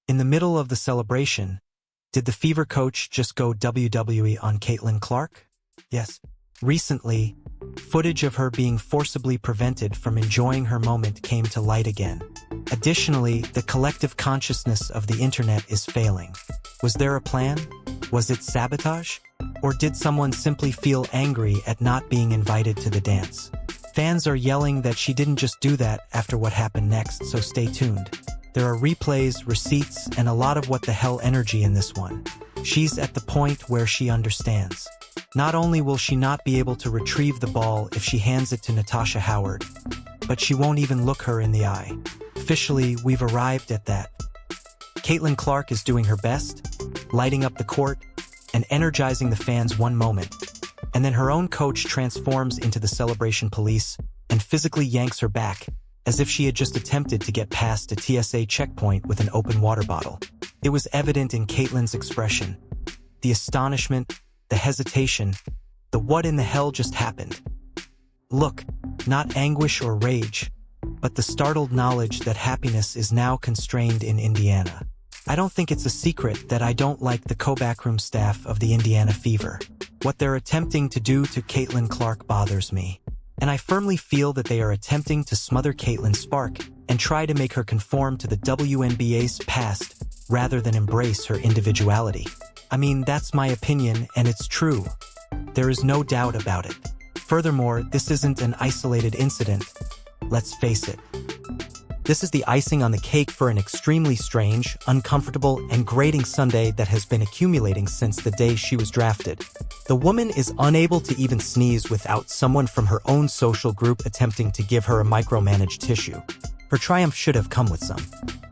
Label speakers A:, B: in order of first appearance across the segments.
A: In the middle of the celebration, did the Fever coach just go WWE on Caitlin Clark? Yes. Recently, footage of her being forcibly prevented from enjoying her moment came to light again. Additionally, the collective consciousness of the internet is failing. Was there a plan? Was it sabotage? Or did someone simply feel angry at not being invited to the dance? Fans are yelling that she didn't just do that after what happened next, so stay tuned. There are replays, receipts, and a lot of what the hell energy in this one. She's at the point where she understands. Not only will she not be able to retrieve the ball if she hands it to Natasha Howard, but she won't even look her in the eye. Officially, we've arrived at that. Caitlin Clark is doing her best, lighting up the court, and energizing the fans one moment, and then her own coach transforms into the celebration police and physically yanks her back, as if she had just attempted to get past a TSA checkpoint with an open water bottle. It was evident in Caitlin's expression. The astonishment, the hesitation, the what in the hell just happened. Look, not anguish or rage, but the startled knowledge that happiness is now constrained in Indiana. I don't think it's a secret that I don't like the backroom staff of the Indiana Fever. What they're attempting to do to Caitlin Clark bothers me. And I firmly feel that they are attempting to smother Caitlin's spark and try to make her conform to the WNBA's past rather than embrace her individuality. I mean, that's my opinion, and it's true. There is no doubt about it. Furthermore, this isn't an isolated incident. Let's face it. This is the icing on the cake for an extremely strange, uncomfortable, and grating Sunday that has been accumulating since the day she was drafted. The woman is unable to even sneeze without someone from her own social group attempting to give her a micromanaged tissue. Her triumph should have come with some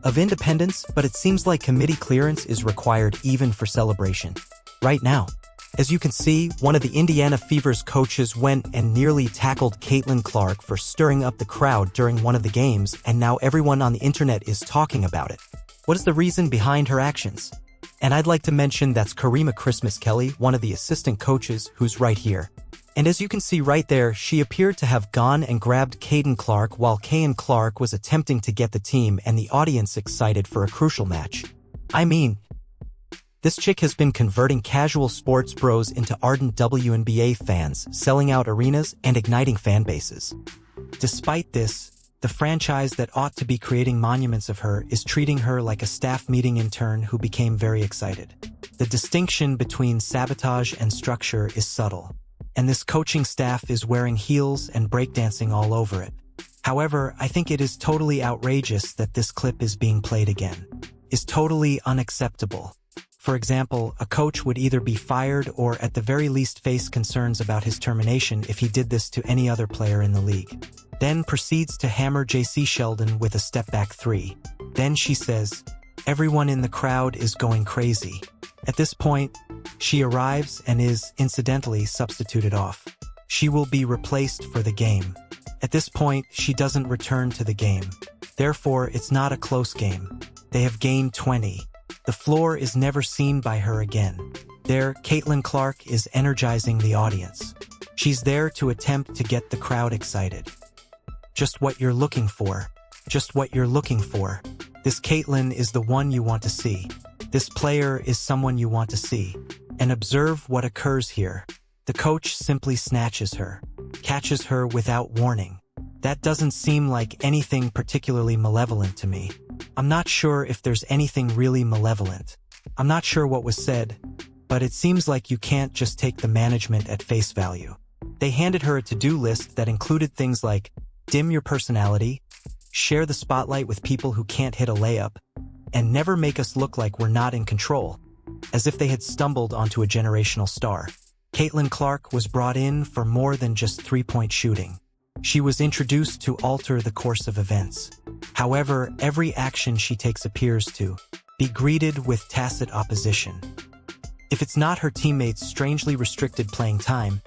A: of independence, but it seems like committee clearance is required even for celebration. Right now. As you can see, one of the Indiana Fever's coaches went and nearly tackled Caitlin Clark for stirring up the crowd during one of the games, and now everyone on the internet is talking about it. What is the reason behind her actions? And I'd like to mention that's Karima Christmas Kelly, one of the assistant coaches, who's right here. And as you can see right there, she appeared to have gone and grabbed Caitlin Clark while Caitlin Clark was attempting to get the team and the audience excited for a crucial match. I mean, this chick has been converting casual sports bros into ardent WNBA fans, selling out arenas and igniting fan bases. Despite this, the franchise that ought to be creating monuments of her is treating her like a staff meeting intern who became very excited. The distinction between sabotage and structure is subtle, and this coaching staff is wearing heels and breakdancing all over it. However, I think it is totally outrageous that this clip is being played again. It's totally unacceptable. For example, a coach would either be fired or at the very least face concerns about his termination if he did this to any other player in the league. Then proceeds to hammer JC Sheldon with a step-back three. Then she says, "Everyone in the crowd is going crazy." At this point, she arrives and is, incidentally, substituted off. She will be replaced for the game. At this point, she doesn't return to the game. Therefore, it's not a close game. They have gained 20. The floor is never seen by her again. There, Caitlin Clark is energizing the audience. She's there to attempt to get the crowd excited. Just what you're looking for. Just what you're looking for. This Caitlin is the one you want to see. This player is someone you want to see. And observe what occurs here. The coach simply snatches her. Catches her without warning. That doesn't seem like anything particularly malevolent to me. I'm not sure if there's anything really malevolent. I'm not sure what was said, but it seems like you can't just take the management at face value. They handed her a to-do list that included things like dim your personality, share the spotlight with people who can't hit a layup, and never make us look like we're not in control, as if they had stumbled onto a generational star. Caitlin Clark was brought in for more than just three-point shooting. She was introduced to alter the course of events. However, every action she takes appears to be greeted with tacit opposition. If it's not her teammates' strangely restricted playing time,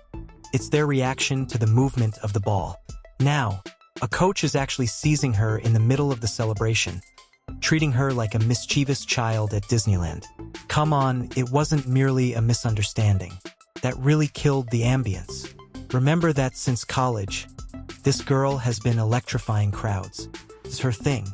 A: it's their reaction to the movement of the ball. Now, a coach is actually seizing her in the middle of the celebration, treating her like a mischievous child at Disneyland. Come on, it wasn't merely a misunderstanding. That really killed the ambience. Remember that since college, this girl has been electrifying crowds. It's her thing.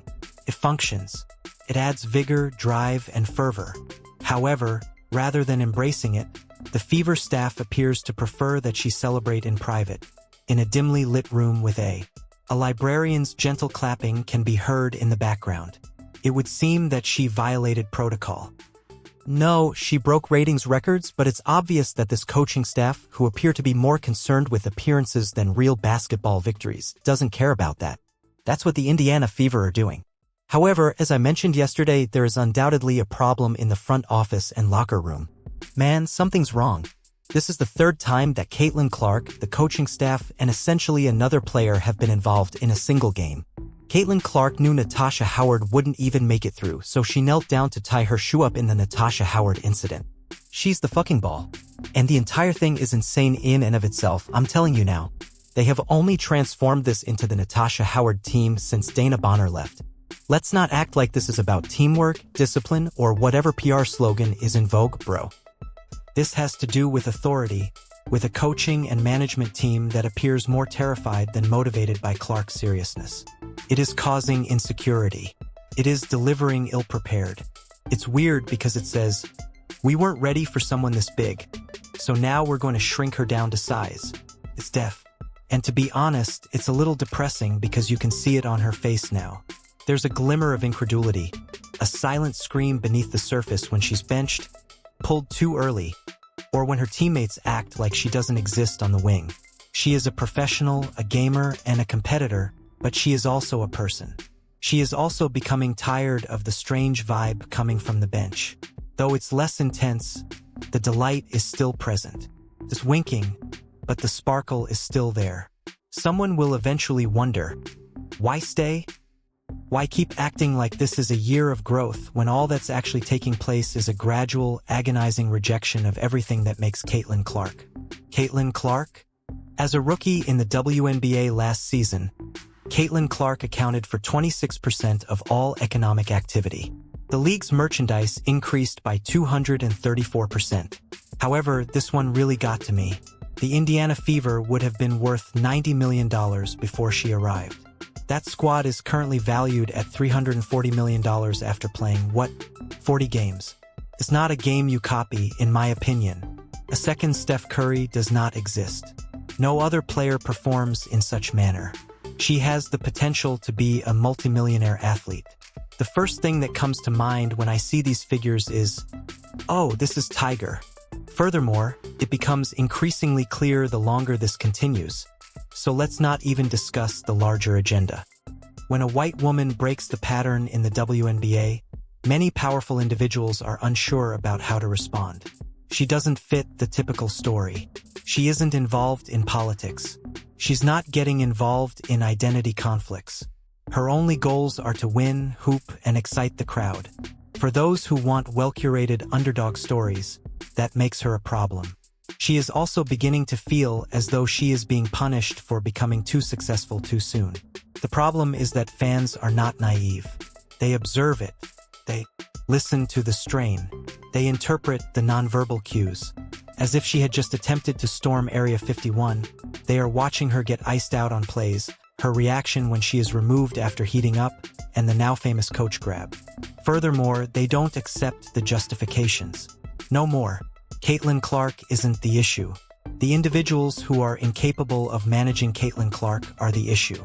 A: It functions. It adds vigor, drive, and fervor. However, rather than embracing it, the Fever staff appears to prefer that she celebrate in private, in a dimly lit room with a librarian's gentle clapping can be heard in the background. It would seem that she violated protocol. No, she broke ratings records, but it's obvious that this coaching staff, who appear to be more concerned with appearances than real basketball victories, doesn't care about that. That's what the Indiana Fever are doing. However, as I mentioned yesterday, there is undoubtedly a problem in the front office and locker room. Man, something's wrong. This is the third time that Caitlin Clark, the coaching staff, and essentially another player have been involved in a single game. Caitlin Clark knew Natasha Howard wouldn't even make it through, so she knelt down to tie her shoe up in the Natasha Howard incident. She's the fucking ball. And the entire thing is insane in and of itself, I'm telling you now. They have only transformed this into the Natasha Howard team since Dana Bonner left. Let's not act like this is about teamwork, discipline, or whatever PR slogan is in vogue, bro. This has to do with authority, with a coaching and management team that appears more terrified than motivated by Clark's seriousness. It is causing insecurity. It is delivering ill-prepared. It's weird because it says, we weren't ready for someone this big, so now we're going to shrink her down to size. It's deaf. And to be honest, it's a little depressing because you can see it on her face now. There's a glimmer of incredulity, a silent scream beneath the surface when she's benched, pulled too early, or when her teammates act like she doesn't exist on the wing. She is a professional, a gamer, and a competitor, but she is also a person. She is also becoming tired of the strange vibe coming from the bench. Though it's less intense, the delight is still present. This winking, but the sparkle is still there. Someone will eventually wonder, why stay? Why keep acting like this is a year of growth when all that's actually taking place is a gradual, agonizing rejection of everything that makes Caitlin Clark? Caitlin Clark? As a rookie in the WNBA last season, Caitlin Clark accounted for 26% of all economic activity. The league's merchandise increased by 234%. However, this one really got to me. The Indiana Fever would have been worth $90 million before she arrived. That squad is currently valued at $340 million after playing, 40 games. It's not a game you copy, in my opinion. A second Steph Curry does not exist. No other player performs in such manner. She has the potential to be a multimillionaire athlete. The first thing that comes to mind when I see these figures is, oh, this is Tiger. Furthermore, it becomes increasingly clear the longer this continues. So let's not even discuss the larger agenda. When a white woman breaks the pattern in the WNBA, many powerful individuals are unsure about how to respond. She doesn't fit the typical story. She isn't involved in politics. She's not getting involved in identity conflicts. Her only goals are to win, hoop, and excite the crowd. For those who want well-curated underdog stories, that makes her a problem. She is also beginning to feel as though she is being punished for becoming too successful too soon. The problem is that fans are not naive. They observe it. They listen to the strain. They interpret the nonverbal cues. As if she had just attempted to storm Area 51, they are watching her get iced out on plays, her reaction when she is removed after heating up, and the now famous coach grab. Furthermore, they don't accept the justifications. No more. Caitlin Clark isn't the issue. The individuals who are incapable of managing Caitlin Clark are the issue.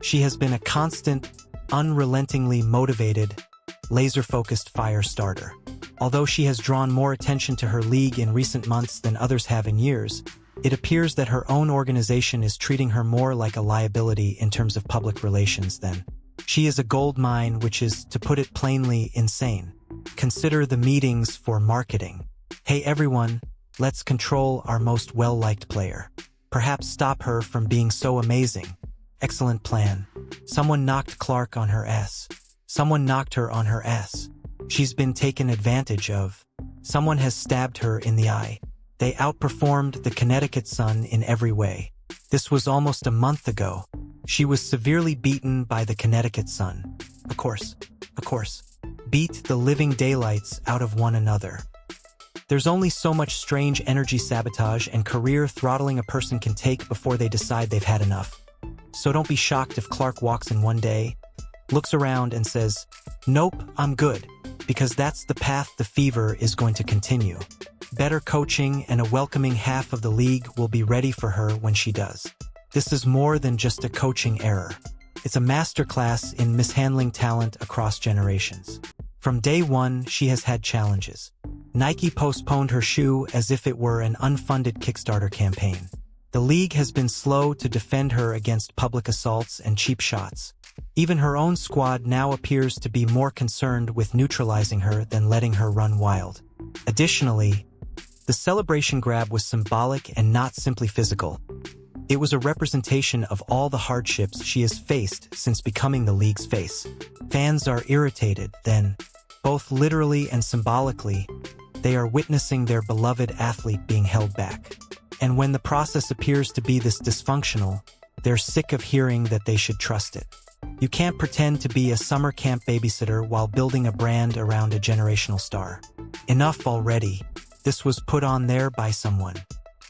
A: She has been a constant, unrelentingly motivated, laser-focused fire starter. Although she has drawn more attention to her league in recent months than others have in years, it appears that her own organization is treating her more like a liability in terms of public relations than. She is a gold mine, which is, to put it plainly, insane. Consider the meetings for marketing. Hey everyone, let's control our most well-liked player. Perhaps stop her from being so amazing. Excellent plan. Someone knocked Clark on her ass. Someone knocked her on her ass. She's been taken advantage of. Someone has stabbed her in the eye. They outperformed the Connecticut Sun in every way. This was almost a month ago. She was severely beaten by the Connecticut Sun. Of course. Beat the living daylights out of one another. There's only so much strange energy sabotage and career throttling a person can take before they decide they've had enough. So don't be shocked if Clark walks in one day, looks around and says, "Nope, I'm good," because that's the path the Fever is going to continue. Better coaching and a welcoming half of the league will be ready for her when she does. This is more than just a coaching error. It's a masterclass in mishandling talent across generations. From day one, she has had challenges. Nike postponed her shoe as if it were an unfunded Kickstarter campaign. The league has been slow to defend her against public assaults and cheap shots. Even her own squad now appears to be more concerned with neutralizing her than letting her run wild. Additionally, the celebration grab was symbolic and not simply physical. It was a representation of all the hardships she has faced since becoming the league's face. Fans are irritated, then, both literally and symbolically, they are witnessing their beloved athlete being held back. And when the process appears to be this dysfunctional, they're sick of hearing that they should trust it. You can't pretend to be a summer camp babysitter while building a brand around a generational star. Enough already. This was put on there by someone.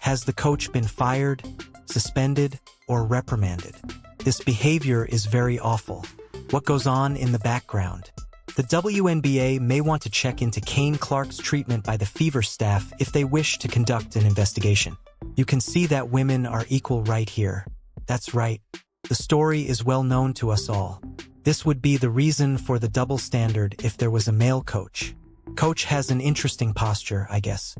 A: Has the coach been fired, suspended, or reprimanded? This behavior is very awful. What goes on in the background? The WNBA may want to check into Kane Clark's treatment by the Fever staff if they wish to conduct an investigation. You can see that women are equal right here. That's right. The story is well known to us all. This would be the reason for the double standard if there was a male coach. Coach has an interesting posture, I guess.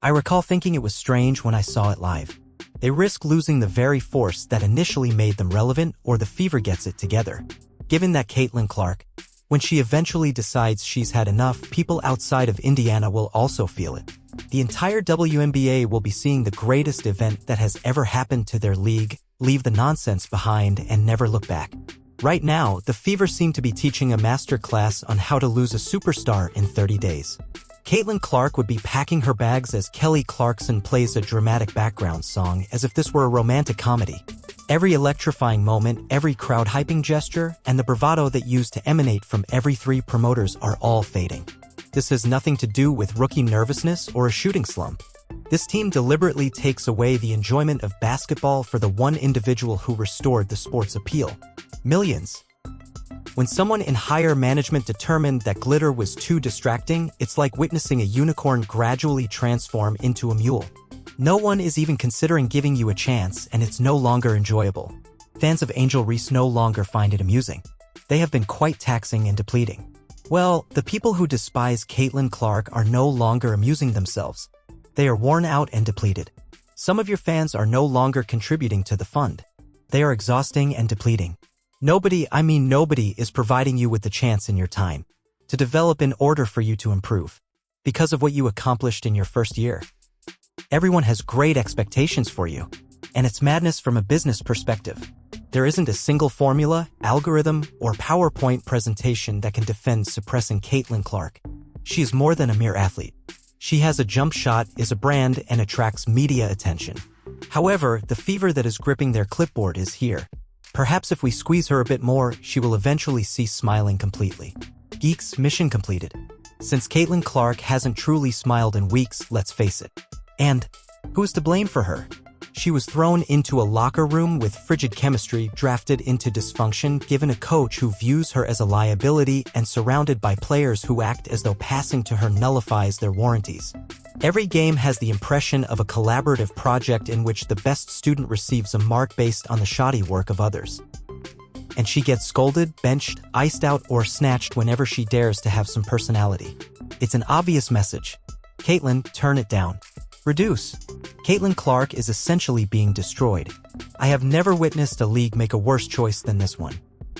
A: I recall thinking it was strange when I saw it live. They risk losing the very force that initially made them relevant, or the Fever gets it together. Given that Caitlin Clark, when she eventually decides she's had enough, people outside of Indiana will also feel it. The entire WNBA will be seeing the greatest event that has ever happened to their league, leave the nonsense behind, and never look back. Right now, the Fever seem to be teaching a master class on how to lose a superstar in 30 days. Caitlin Clark would be packing her bags as Kelly Clarkson plays a dramatic background song as if this were a romantic comedy. Every electrifying moment, every crowd-hyping gesture, and the bravado that used to emanate from every three promoters are all fading. This has nothing to do with rookie nervousness or a shooting slump. This team deliberately takes away the enjoyment of basketball for the one individual who restored the sport's appeal. Millions. When someone in higher management determined that glitter was too distracting, it's like witnessing a unicorn gradually transform into a mule. No one is even considering giving you a chance, and it's no longer enjoyable. Fans of Angel Reese no longer find it amusing. They have been quite taxing and depleting. Well, the people who despise Caitlin Clark are no longer amusing themselves. They are worn out and depleted. Some of your fans are no longer contributing to the fund. They are exhausting and depleting. Nobody is providing you with the chance in your time to develop in order for you to improve because of what you accomplished in your first year. Everyone has great expectations for you, and it's madness from a business perspective. There isn't a single formula, algorithm, or PowerPoint presentation that can defend suppressing Caitlin Clark. She is more than a mere athlete. She has a jump shot, is a brand, and attracts media attention. However, the Fever that is gripping their clipboard is here. Perhaps if we squeeze her a bit more, she will eventually cease smiling completely. Geeks, mission completed. Since Caitlin Clark hasn't truly smiled in weeks, let's face it. And who's to blame for her? She was thrown into a locker room with frigid chemistry, drafted into dysfunction, given a coach who views her as a liability, and surrounded by players who act as though passing to her nullifies their warranties. Every game has the impression of a collaborative project in which the best student receives a mark based on the shoddy work of others. And she gets scolded, benched, iced out, or snatched whenever she dares to have some personality. It's an obvious message. Caitlin, turn it down. Reduce. Caitlin Clark is essentially being destroyed. I have never witnessed a league make a worse choice than this one.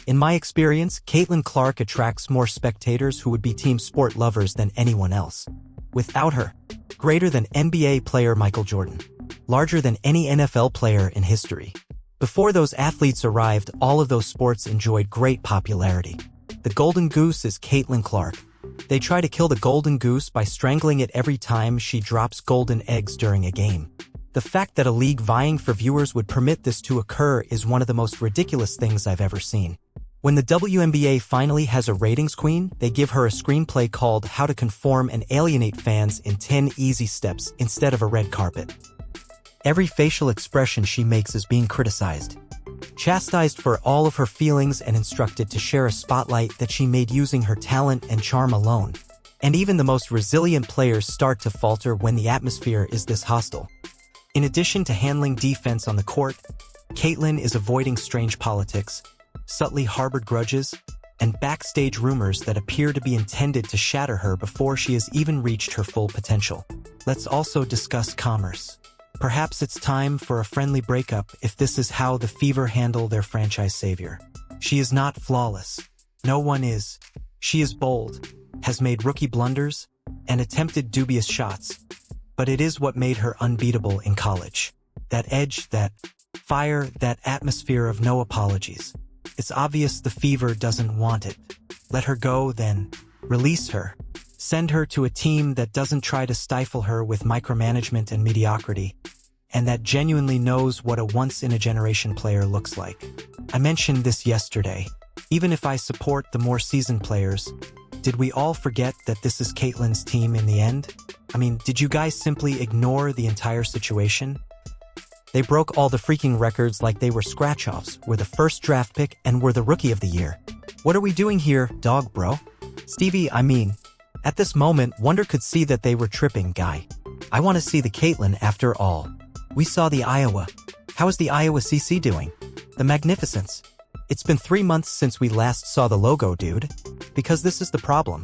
A: In my experience, Caitlin Clark attracts more spectators who would be team sport lovers than anyone else. Without her, greater than NBA player Michael Jordan, larger than any NFL player in history. Before those athletes arrived, all of those sports enjoyed great popularity. The golden goose is Caitlin Clark. They try to kill the golden goose by strangling it every time she drops golden eggs during a game. The fact that a league vying for viewers would permit this to occur is one of the most ridiculous things I've ever seen. When the WNBA finally has a ratings queen, they give her a screenplay called How to Conform and Alienate Fans in 10 Easy Steps instead of a red carpet. Every facial expression she makes is being criticized. chastised for all of her feelings and instructed to share a spotlight that she made using her talent and charm alone. And even the most resilient players start to falter when the atmosphere is this hostile. In addition to handling defense on the court, Caitlyn is avoiding strange politics, subtly harbored grudges, and backstage rumors that appear to be intended to shatter her before she has even reached her full potential. Let's also discuss commerce. Perhaps it's time for a friendly breakup if this is how the Fever handle their franchise savior. She is not flawless. No one is. She is bold, has made rookie blunders, and attempted dubious shots. But it is what made her unbeatable in college. That edge, that fire, that atmosphere of no apologies. It's obvious the Fever doesn't want it. Let her go, then. Release her. Send her to a team that doesn't try to stifle her with micromanagement and mediocrity, and that genuinely knows what a once-in-a-generation player looks like. I mentioned this yesterday. Even if I support the more seasoned players, did we all forget that this is Caitlyn's team in the end? I mean, did you guys simply ignore the entire situation? They broke all the freaking records like they were scratch-offs, were the first draft pick, and were the rookie of the year. What are we doing here, dog bro? Stevie, I mean, at this moment, Wonder could see that they were tripping, guy. I want to see the Caitlyn after all. We saw the Iowa. How is the Iowa CC doing? The magnificence. It's been 3 months since we last saw the logo, dude. Because this is the problem.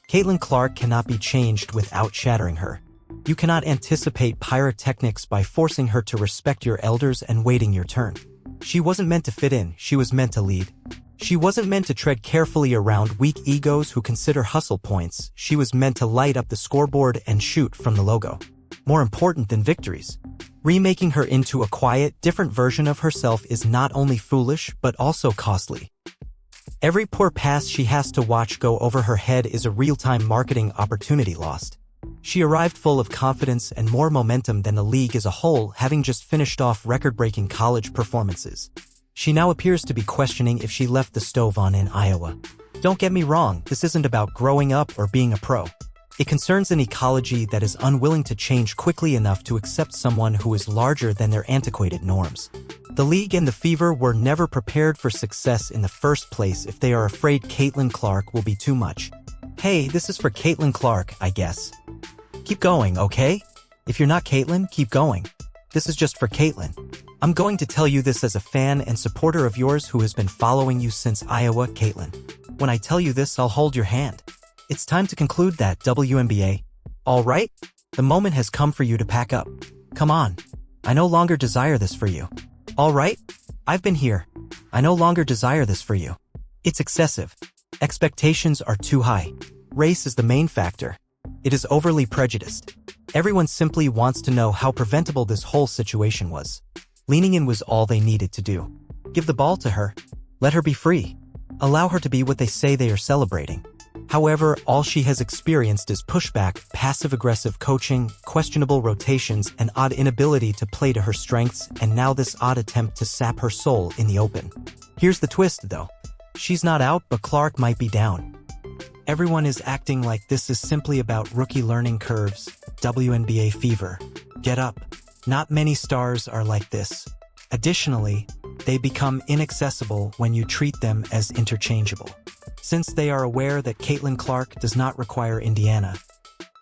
A: Caitlyn Clark cannot be changed without shattering her. You cannot anticipate pyrotechnics by forcing her to respect your elders and waiting your turn. She wasn't meant to fit in, she was meant to lead. She wasn't meant to tread carefully around weak egos who consider hustle points, she was meant to light up the scoreboard and shoot from the logo. More important than victories. Remaking her into a quiet, different version of herself is not only foolish, but also costly. Every poor pass she has to watch go over her head is a real-time marketing opportunity lost. She arrived full of confidence and more momentum than the league as a whole, having just finished off record-breaking college performances. She now appears to be questioning if she left the stove on in Iowa. Don't get me wrong, this isn't about growing up or being a pro. It concerns an ecology that is unwilling to change quickly enough to accept someone who is larger than their antiquated norms. The league and the Fever were never prepared for success in the first place if they are afraid Caitlyn Clark will be too much. Hey, this is for Caitlyn Clark, I guess. Keep going, okay? If you're not Caitlyn, keep going. This is just for Caitlyn. I'm going to tell you this as a fan and supporter of yours who has been following you since Iowa, Caitlyn. When I tell you this, I'll hold your hand. It's time to conclude that, WNBA. All right? The moment has come for you to pack up. Come on. I no longer desire this for you. All right? I've been here. I no longer desire this for you. It's excessive. Expectations are too high. Race is the main factor. It is overly prejudiced. Everyone simply wants to know how preventable this whole situation was. Leaning in was all they needed to do. Give the ball to her. Let her be free. Allow her to be what they say they are celebrating. However, all she has experienced is pushback, passive-aggressive coaching, questionable rotations, an odd inability to play to her strengths, and now this odd attempt to sap her soul in the open. Here's the twist, though. She's not out, but Clark might be down. Everyone is acting like this is simply about rookie learning curves. WNBA Fever. Get up. Not many stars are like this. Additionally, they become inaccessible when you treat them as interchangeable. Since they are aware that Caitlyn Clark does not require Indiana,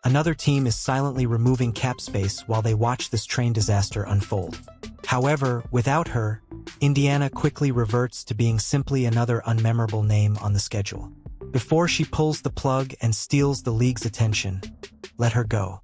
A: another team is silently removing cap space while they watch this train disaster unfold. However, without her, Indiana quickly reverts to being simply another unmemorable name on the schedule. Before she pulls the plug and steals the league's attention, let her go.